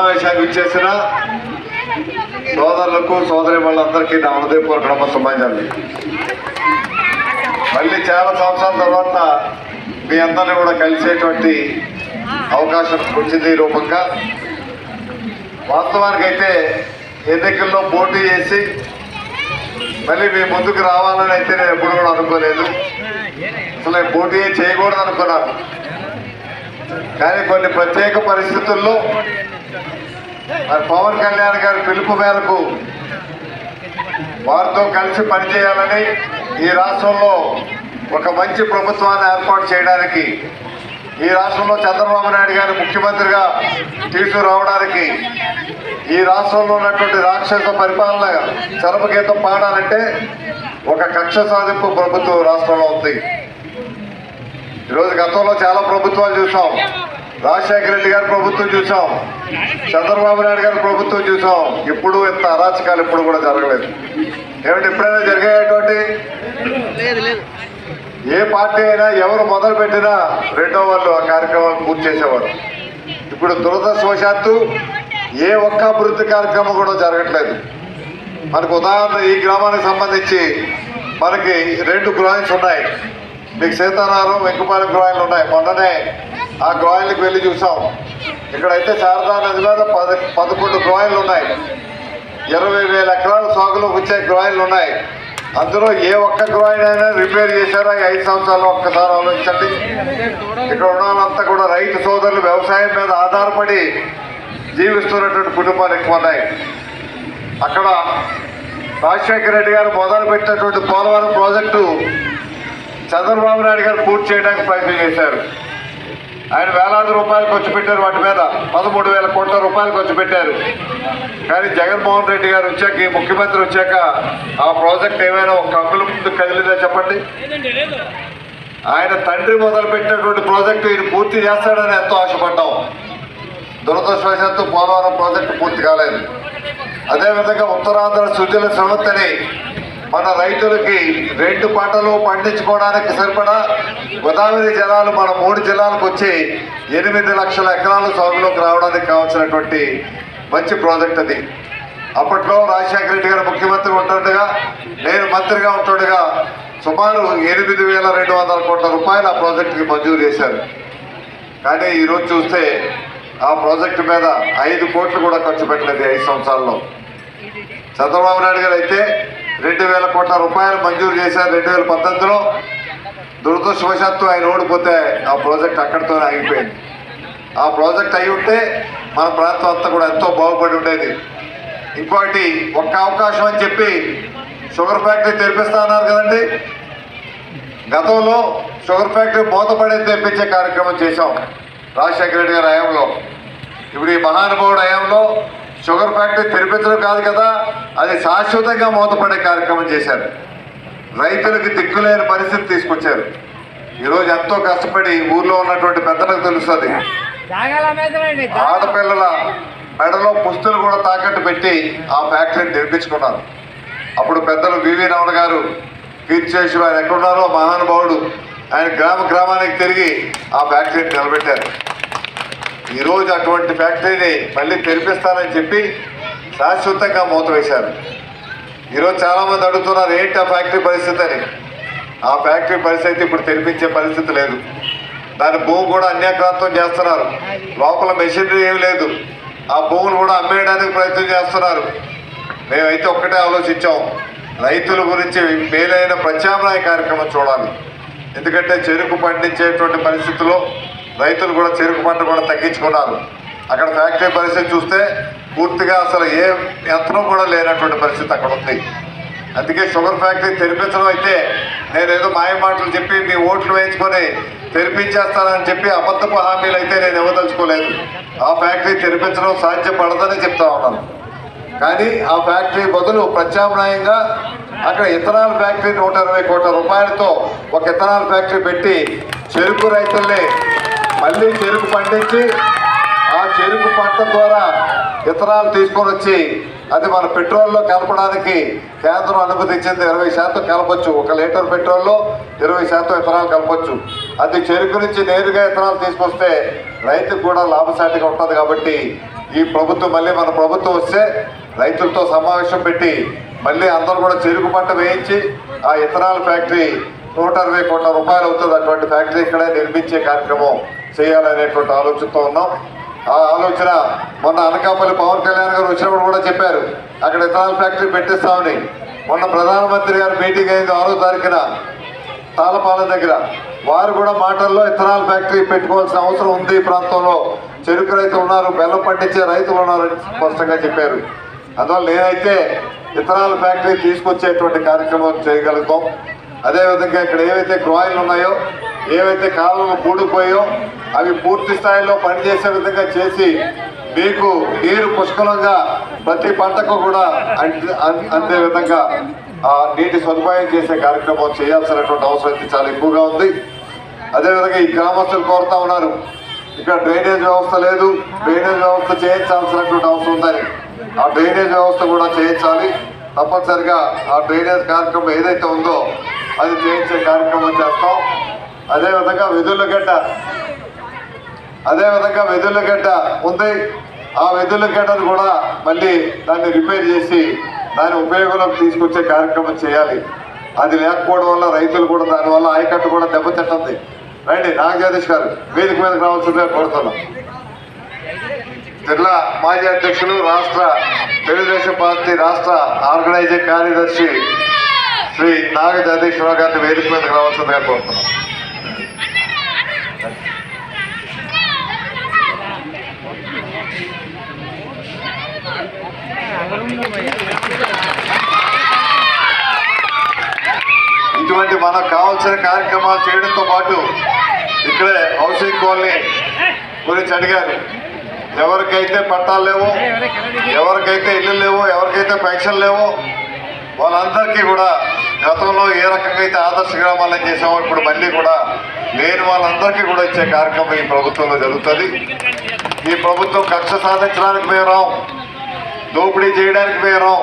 సమావేశానికి ఇచ్చేసిన సోదరులకు సోదరి వాళ్ళందరికీ నా హృదయపూర్వక నమస్కారాలు. మళ్ళీ చాలా సంవత్సరాల తర్వాత మీ అందరినీ కూడా కలిసేటువంటి అవకాశం వచ్చింది. ఈ రూపంగా వాస్తవానికైతే ఎన్నికల్లో పోటీ చేసి మళ్ళీ మీ ముందుకు రావాలని అయితే నేను ఎప్పుడు కూడా అనుకోలేదు. అసలు నేను పోటీ చేయకూడదు అనుకున్నాను. కానీ కొన్ని ప్రత్యేక పరిస్థితుల్లో మరి పవన్ కళ్యాణ్ గారి పిలుపు మేరకు వారితో కలిసి పనిచేయాలని ఈ రాష్ట్రంలో ఒక మంచి ప్రభుత్వాన్ని ఏర్పాటు చేయడానికి, ఈ రాష్ట్రంలో చంద్రబాబు నాయుడు గారి ముఖ్యమంత్రిగా తీసుకురావడానికి, ఈ రాష్ట్రంలో ఉన్నటువంటి రాక్షస పరిపాలన చరమగీతం పాడాలంటే ఒక కక్ష సాధింపు ప్రభుత్వం రాష్ట్రంలో ఉంది. ఈరోజు గతంలో చాలా ప్రభుత్వాలు చూసాం. రాజశేఖర రెడ్డి గారి ప్రభుత్వం చూసాం, చంద్రబాబు నాయుడు గారి ప్రభుత్వం చూసాం. ఇప్పుడు ఇంత అరాచకాలు ఇప్పుడు కూడా జరగలేదు. ఏమిటి ఎప్పుడైనా జరిగేటువంటి ఏ పార్టీ అయినా ఎవరు మొదలు పెట్టినా రెండో వాళ్ళు ఆ కార్యక్రమాలు పూర్తి చేసేవారు. ఇప్పుడు దురదృష్టవశాత్తు ఏ ఒక్క అభివృద్ధి కార్యక్రమం కూడా జరగట్లేదు. మనకు ఉదాహరణ ఈ గ్రామానికి సంబంధించి మనకి 2 గ్రాయిన్స్ ఉన్నాయి. మీకు సీతారారం వెంకపాలెం గ్రాయిన్లు ఉన్నాయి. మొన్ననే ఆ గ్రాయిన్లకు వెళ్ళి చూసాం. ఇక్కడైతే శారదా నది మీద 11 గ్రాయిన్లు ఉన్నాయి. 20,000 ఎకరాల సాగులోకి వచ్చే గ్రాయిన్లు ఉన్నాయి. అందులో ఏ ఒక్క గ్రాయిన్ అయినా రిపేర్ చేశారా? 5 సంవత్సరాలు ఒక్కసారి ఆలోచించండి. ఇక్కడ ఉన్న వాళ్ళంతా కూడా రైతు సోదరులు వ్యవసాయం మీద ఆధారపడి జీవిస్తున్నటువంటి కుటుంబాలు ఎక్కువ ఉన్నాయి. అక్కడ రాజశేఖర రెడ్డి గారు మొదలుపెట్టినటువంటి పోలవరం ప్రాజెక్టు చంద్రబాబు నాయుడు గారు పూర్తి చేయడానికి ప్రయత్నం చేశారు. ఆయన వేలాది రూపాయలు ఖర్చు పెట్టారు. వాటి మీద 13,000 కోట్ల రూపాయలు ఖర్చు పెట్టారు. కానీ జగన్మోహన్ రెడ్డి గారు వచ్చాక, ఈ ముఖ్యమంత్రి వచ్చాక ఆ ప్రాజెక్ట్ ఏమైనా ఒక అంగుళం ముందుకు కదిలిందా చెప్పండి? ఆయన తండ్రి మొదలుపెట్టినటువంటి ప్రాజెక్టు ఈయన పూర్తి చేస్తాడని ఎంతో ఆశపడ్డాం. దురదృష్టవశాత్తు పోలవరం ప్రాజెక్టు పూర్తి కాలేదు. అదేవిధంగా ఉత్తరాంధ్ర సుజల శ్రవంతిని మన రైతులకి 2 పంటలు పండించుకోవడానికి సరిపడా గోదావరి జలాలు మన 3 జిల్లాలకు వచ్చి 8 లక్షల ఎకరాలు సాగులోకి రావడానికి కావాల్సినటువంటి మంచి ప్రాజెక్ట్ అది. అప్పట్లో రాజశేఖర రెడ్డి గారు ముఖ్యమంత్రి ఉంటుండగా, నేను మంత్రిగా ఉంటుండగా సుమారు 8,200 కోట్ల రూపాయలు ఆ ప్రాజెక్టుకి మంజూరు చేశారు. కానీ ఈరోజు చూస్తే ఆ ప్రాజెక్టు మీద 5 కోట్లు కూడా ఖర్చు పెట్టలేదు 5 సంవత్సరాల్లో. చంద్రబాబు నాయుడు గారు అయితే 2,000 కోట్ల రూపాయలు మంజూరు చేశారు 2018లో. దురదృష్టవశాత్తు ఆయన ఓడిపోతే ఆ ప్రాజెక్ట్ అక్కడితోనే ఆగిపోయింది. ఆ ప్రాజెక్ట్ అయి ఉంటే మన ప్రాంతం అంతా కూడా ఎంతో బాగుపడి ఉండేది. ఇంకోటి ఒక్క అవకాశం అని చెప్పి షుగర్ ఫ్యాక్టరీ తెరిపిస్తా అన్నారు కదండి. గతంలో షుగర్ ఫ్యాక్టరీ మూతపడే తెప్పించే కార్యక్రమం చేశాం రాజశేఖర రెడ్డి గారి హయాంలో. ఇప్పుడు ఈ మహానుభావుడు హయాంలో షుగర్ ఫ్యాక్టరీ తెరిపించడం కాదు కదా, అది శాశ్వతంగా మూతపడే కార్యక్రమం చేశారు. రైతులకి దిక్కులేని పరిస్థితి తీసుకొచ్చారు. ఈరోజు ఎంతో కష్టపడి ఊర్లో ఉన్నటువంటి పెద్దలకు తెలుస్తుంది, ఆడపిల్లల మెడలో పుస్తులు కూడా తాకట్టు పెట్టి ఆ ఫ్యాక్టరీని నిర్మించుకున్నారు. అప్పుడు పెద్దలు వివి రమణ గారు కీర్తిశేషులు, ఆయన ఎక్కడున్నారో మహానుభావుడు, ఆయన గ్రామానికి తిరిగి ఆ ఫ్యాక్టరీని నిలబెట్టారు. ఈరోజు అటువంటి ఫ్యాక్టరీని మళ్ళీ తెరిపిస్తానని చెప్పి శాశ్వతంగా మూతవేశారు. ఈరోజు చాలామంది అడుగుతున్నారు ఏంటి ఆ ఫ్యాక్టరీ పరిస్థితి అని. ఆ ఫ్యాక్టరీ పరిస్థితి ఇప్పుడు తెరిపించే పరిస్థితి లేదు. దాని భూమి కూడా అన్యాక్రాంతం చేస్తున్నారు. లోపల మెషినరీ ఏమి లేదు. ఆ భూములు కూడా అమ్మేయడానికి ప్రయత్నం చేస్తున్నారు. మేమైతే ఒక్కటే ఆలోచించాం, రైతుల గురించి మేలైన ప్రత్యామ్నాయ కార్యక్రమం చూడాలి. ఎందుకంటే చెరుకు పండించేటువంటి పరిస్థితుల్లో రైతులు కూడా చెరుకు పంట కూడా తగ్గించుకున్నారు. అక్కడ ఫ్యాక్టరీ పరిస్థితి చూస్తే పూర్తిగా అసలు ఏ యంత్రం కూడా లేనటువంటి పరిస్థితి అక్కడ ఉంది. అందుకే షుగర్ ఫ్యాక్టరీ తెరిపించడం అయితే నేనేదో మాయ మాటలు చెప్పి మీ ఓట్లు వేయించుకొని తెరిపించేస్తానని చెప్పి అబద్ధపు హామీలు అయితే నేను ఇవ్వదలుచుకోలేదు. ఆ ఫ్యాక్టరీ తెరిపించడం సాధ్యపడదని చెప్తా ఉన్నాను. కానీ ఆ ఫ్యాక్టరీ బదులు ప్రత్యామ్నాయంగా అక్కడ ఇథనాల్ ఫ్యాక్టరీ 120 కోట్ల రూపాయలతో ఒక ఇథనాల్ ఫ్యాక్టరీ పెట్టి చెరుకు రైతుల్ని మళ్ళీ చెరుకు పండించి ఆ చెరుకు పంట ద్వారా ఇథనాల్ తీసుకొని వచ్చి అది మన పెట్రోల్లో కలపడానికి కేంద్రం అనుమతి ఇచ్చింది. 20% కలపచ్చు. 1 లీటర్ పెట్రోల్లో 20% ఇథనాల్ కలపచ్చు. అది చెరుకు నుంచి నేరుగా ఇథనాల్ తీసుకొస్తే రైతుకు కూడా లాభసాటిగా ఉంటుంది. కాబట్టి ఈ ప్రభుత్వం మళ్ళీ మన ప్రభుత్వం వస్తే రైతులతో సమావేశం పెట్టి మళ్ళీ అందరూ కూడా చెరుకు పంట వేయించి ఆ ఇథనాల్ ఫ్యాక్టరీ 120 కోట్ల రూపాయలు అవుతుంది. అటువంటి ఫ్యాక్టరీ ఇక్కడే నిర్మించే కార్యక్రమం చేయాలనేటువంటి ఆలోచనతో ఉన్నాం. ఆ ఆలోచన మొన్న అనకాపల్లి పవన్ కళ్యాణ్ గారు వచ్చినప్పుడు కూడా చెప్పారు, అక్కడ ఇథనాల్ ఫ్యాక్టరీ పెట్టిస్తామని. మొన్న ప్రధానమంత్రి గారు మీటింగ్ అయింది 6వ తారీఖున తాళపాలెం దగ్గర. వారు కూడా మాటల్లో ఇథనాల్ ఫ్యాక్టరీ పెట్టుకోవాల్సిన అవసరం ఉంది. ఈ ప్రాంతంలో చెరుకు రైతులు ఉన్నారు, బెల్లం పండించే రైతులు ఉన్నారని స్పష్టంగా చెప్పారు. అందువల్ల నేనైతే ఇథనాల్ ఫ్యాక్టరీ తీసుకొచ్చేటువంటి కార్యక్రమం చేయగలుగుతాం. అదేవిధంగా ఇక్కడ ఏవైతే గ్రాయిలు ఉన్నాయో, ఏవైతే కాలువలు కూడిపోయో అవి పూర్తి స్థాయిలో పనిచేసే విధంగా చేసి మీకు నీరు పుష్కలంగా ప్రతి పంటకు కూడా అందే విధంగా ఆ నీటి సదుపాయం చేసే కార్యక్రమం చేయాల్సినటువంటి అవసరం అయితే చాలా ఎక్కువగా ఉంది. అదేవిధంగా ఈ గ్రామస్తులు కోరుతా ఉన్నారు, ఇక్కడ డ్రైనేజ్ వ్యవస్థ లేదు, డ్రైనేజ్ వ్యవస్థ చేయించాల్సినటువంటి అవసరం ఉందని. ఆ డ్రైనేజ్ వ్యవస్థ కూడా చేయించాలి. తప్పనిసరిగా ఆ డ్రైనేజ్ కార్యక్రమం ఏదైతే ఉందో అది చేయించే కార్యక్రమం చేస్తాం. అదేవిధంగా వెదుళ్ళగడ్డ ఉంది. ఆ వెదుళ్ళగడ్డను కూడా మళ్ళీ దాన్ని రిపేర్ చేసి దాని ఉపయోగంలోకి తీసుకొచ్చే కార్యక్రమం చేయాలి. అది లేకపోవడం వల్ల రైతులు కూడా దానివల్ల ఆయకట్టు కూడా దెబ్బతింటుంది. రండి నాగజగదీష్ గారు వేదిక మీదకి రావాల్సిందిగా కోరుతున్నాం. జిల్లా మాజీ అధ్యక్షులు, రాష్ట్ర తెలుగుదేశం పార్టీ రాష్ట్ర ఆర్గనైజింగ్ కార్యదర్శి శ్రీ నాగ జగదీశ్వరరావు గారిని వేదిక మీదకి రావాల్సిందిగా కోరుతున్నాం. ఇటువంటి మనకు కావాల్సిన కార్యక్రమాలు చేయడంతో పాటు ఇక్కడే హౌసింగ్ కాలనీ గురించి అడిగారు. ఎవరికైతే పట్టాలు లేవో, ఎవరికైతే ఇల్లు లేవో, ఎవరికైతే పెన్షన్ లేవో వాళ్ళందరికీ కూడా గతంలో ఏ రకంగా అయితే ఆదర్శ గ్రామాలను చేసామో ఇప్పుడు మళ్ళీ కూడా లేని వాళ్ళందరికీ కూడా ఇచ్చే కార్యక్రమం ఈ ప్రభుత్వంలో జరుగుతుంది. ఈ ప్రభుత్వం కక్ష సాధించడానికి మేము రాం, దోపిడీ చేయడానికి మేము రాం.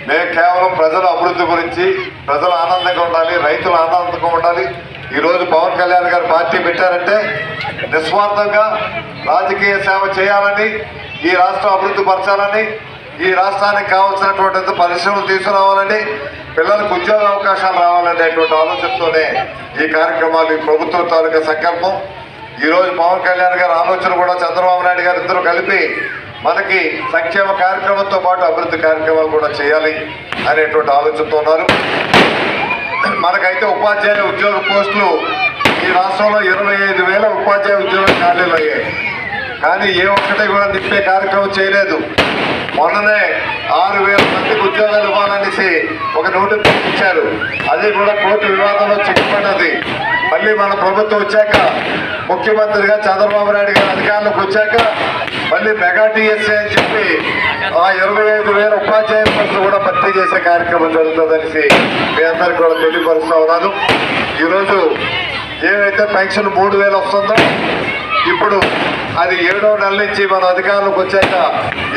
మేము కేవలం ప్రజల అభివృద్ధి గురించి, ప్రజలు ఆనందంగా ఉండాలి, రైతులు ఆనందంగా ఉండాలి. ఈరోజు పవన్ కళ్యాణ్ గారు పార్టీ పెట్టారంటే నిస్వార్థంగా రాజకీయ సేవ చేయాలని, ఈ రాష్ట్రం అభివృద్ధి పరచాలని, ఈ రాష్ట్రానికి కావాల్సినటువంటి పరిశ్రమలు తీసుకురావాలని, పిల్లలకు ఉద్యోగ అవకాశాలు రావాలనేటువంటి ఆలోచనతోనే ఈ కార్యక్రమాలు, ఈ ప్రభుత్వం తాలూకా సంకల్పం. ఈరోజు పవన్ కళ్యాణ్ గారి ఆలోచన కూడా చంద్రబాబు నాయుడు గారు ఇద్దరు కలిపి మనకి సంక్షేమ కార్యక్రమంతో పాటు అభివృద్ధి కార్యక్రమాలు కూడా చేయాలి అనేటువంటి ఆలోచనతో ఉన్నారు. మనకైతే ఉపాధ్యాయ ఉద్యోగ పోస్టులు ఈ రాష్ట్రంలో 25,000 ఉపాధ్యాయ ఉద్యోగ ఖాళీలు అయ్యాయి. కానీ ఏ ఒక్కటి కూడా నింపే కార్యక్రమం చేయలేదు. మొన్ననే 6,000 మందికి ఉద్యోగాలు ఇవ్వాలనేసి ఒక నోటీస్ ఇచ్చారు. అది కూడా కోర్టు వివాదంలో చిక్కుపడ్డది. మళ్ళీ మన ప్రభుత్వం వచ్చాక, ముఖ్యమంత్రిగా చంద్రబాబు నాయుడు గారు అధికారంలోకి వచ్చాక మళ్ళీ మెగా టీఎస్సీ అని చెప్పి ఆ 25,000 ఉపాధ్యాయ పోస్టులు కూడా భర్తీ చేసే కార్యక్రమం జరుగుతుందనేసి మీ అందరికీ కూడా తెలియపరుస్తూ ఉన్నాను. ఈరోజు ఏవైతే పెన్షన్ 3,000 వస్తుందో ఇప్పుడు అది 7వ నెల నుంచి మన అధికారంలోకి వచ్చాక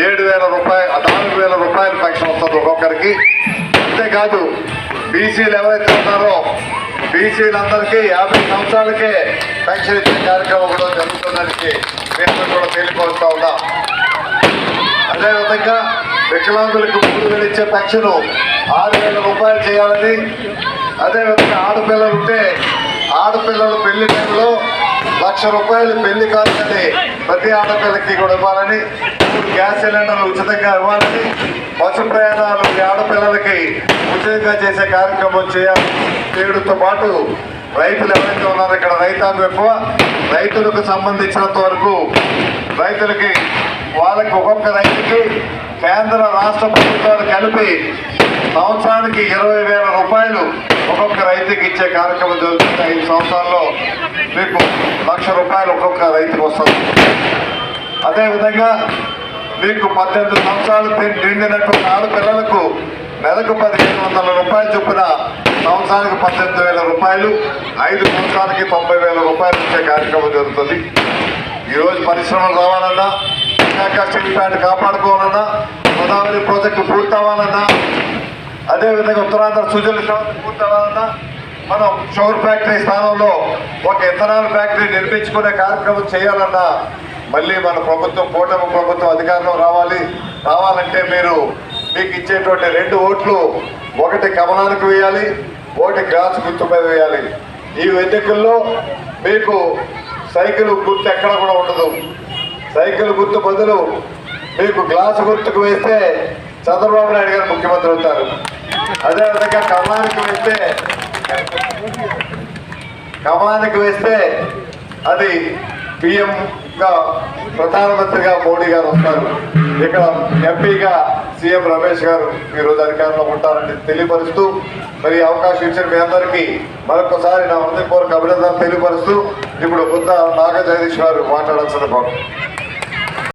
7,000 రూపాయలు, 4,000 రూపాయలు పెన్షన్ వస్తుంది ఒక్కొక్కరికి. అంతేకాదు బీసీలు ఎవరైతే ఉన్నారో బీసీలందరికీ 50 సంవత్సరాలకే పెన్షన్ ఇచ్చే కార్యక్రమం కూడా జరుగుతుందని మేము కూడా తెలియపరుస్తూ ఉన్నాం. అదేవిధంగా వికలాంగులకు 3,000 ఇచ్చే పెన్షన్ 6,000 రూపాయలు చేయాలని, అదేవిధంగా ఆడపిల్లలు ఉంటే ఆడపిల్లలు పెళ్లి టైంలో 1,00,000 రూపాయలు పెళ్లి కాదని ప్రతి ఆడపిల్లకి కూడా ఇవ్వాలని, 3 గ్యాస్ సిలిండర్లు ఉచితంగా ఇవ్వాలని, బస్సు ప్రయాణాలు ఆడపిల్లలకి ఉచితంగా చేసే కార్యక్రమం చేయడంతో పాటు రైతులు ఎవరైతే ఉన్నారో ఇక్కడ రైతాంగం ఎక్కువ, రైతులకు సంబంధించినంత వరకు రైతులకి వాళ్ళకి ఒక్కొక్క రైతుకి కేంద్ర రాష్ట్ర ప్రభుత్వాలు కలిపి సంవత్సరానికి 20,000 రూపాయలు ఒక్కొక్క రైతుకి ఇచ్చే కార్యక్రమం జరుగుతుంది. 5 సంవత్సరాల్లో మీకు 1,00,000 రూపాయలు ఒక్కొక్క రైతుకు వస్తుంది. అదేవిధంగా మీకు 18 సంవత్సరాలు నిండినటువంటి ఆడపిల్లలకు నెలకు 1,500 రూపాయలు చొప్పున సంవత్సరానికి 18,000 రూపాయలు, 5 సంవత్సరాలకి 90,000 రూపాయలు ఇచ్చే కార్యక్రమం జరుగుతుంది. ఈరోజు పరిశ్రమలు రావాలన్నా, విశాఖ స్టీల్ ప్లాంట్ కాపాడుకోవాలన్నా, గోదావరి ప్రాజెక్టు పూర్తవ్వాలన్నా, అదేవిధంగా ఉత్తరాంధ్ర సుజల పూర్తవ్వాలన్నా, మనం షుగర్ ఫ్యాక్టరీ స్థానంలో ఒక ఇథనాల్ ఫ్యాక్టరీ నిర్మించుకునే కార్యక్రమం చేయాలన్నా మళ్ళీ మన ప్రభుత్వం, కూటమి ప్రభుత్వం అధికారంలో రావాలంటే మీకు ఇచ్చేటువంటి 2 ఓట్లు, ఒకటి కమలానికి వేయాలి, ఒకటి గ్లాస్ గుర్తుపై వేయాలి. ఈ ఎన్నికల్లో మీకు సైకిల్ గుర్తు ఎక్కడ కూడా ఉండదు. సైకిల్ గుర్తు బదులు మీకు గ్లాసు గుర్తుకు వేస్తే చంద్రబాబు నాయుడు గారు ముఖ్యమంత్రి అవుతారు. అదేవిధంగా కమలానికి వేస్తే అది పిఎంగా ప్రధానమంత్రిగా మోడీ గారు వస్తారు. ఇక్కడ ఎంపీగా సీఎం రమేష్ గారు ఈరోజు అధికారంలో ఉంటారని తెలియపరుస్తూ, మరి అవకాశం ఇచ్చిన మీ అందరికీ మరొకసారి నా హృదయపూర్వక అభినందనలు తెలియపరుస్తూ ఇప్పుడు బుద్ధ నాగ జగదీష్ గారు మాట్లాడాల్సిన భాగం.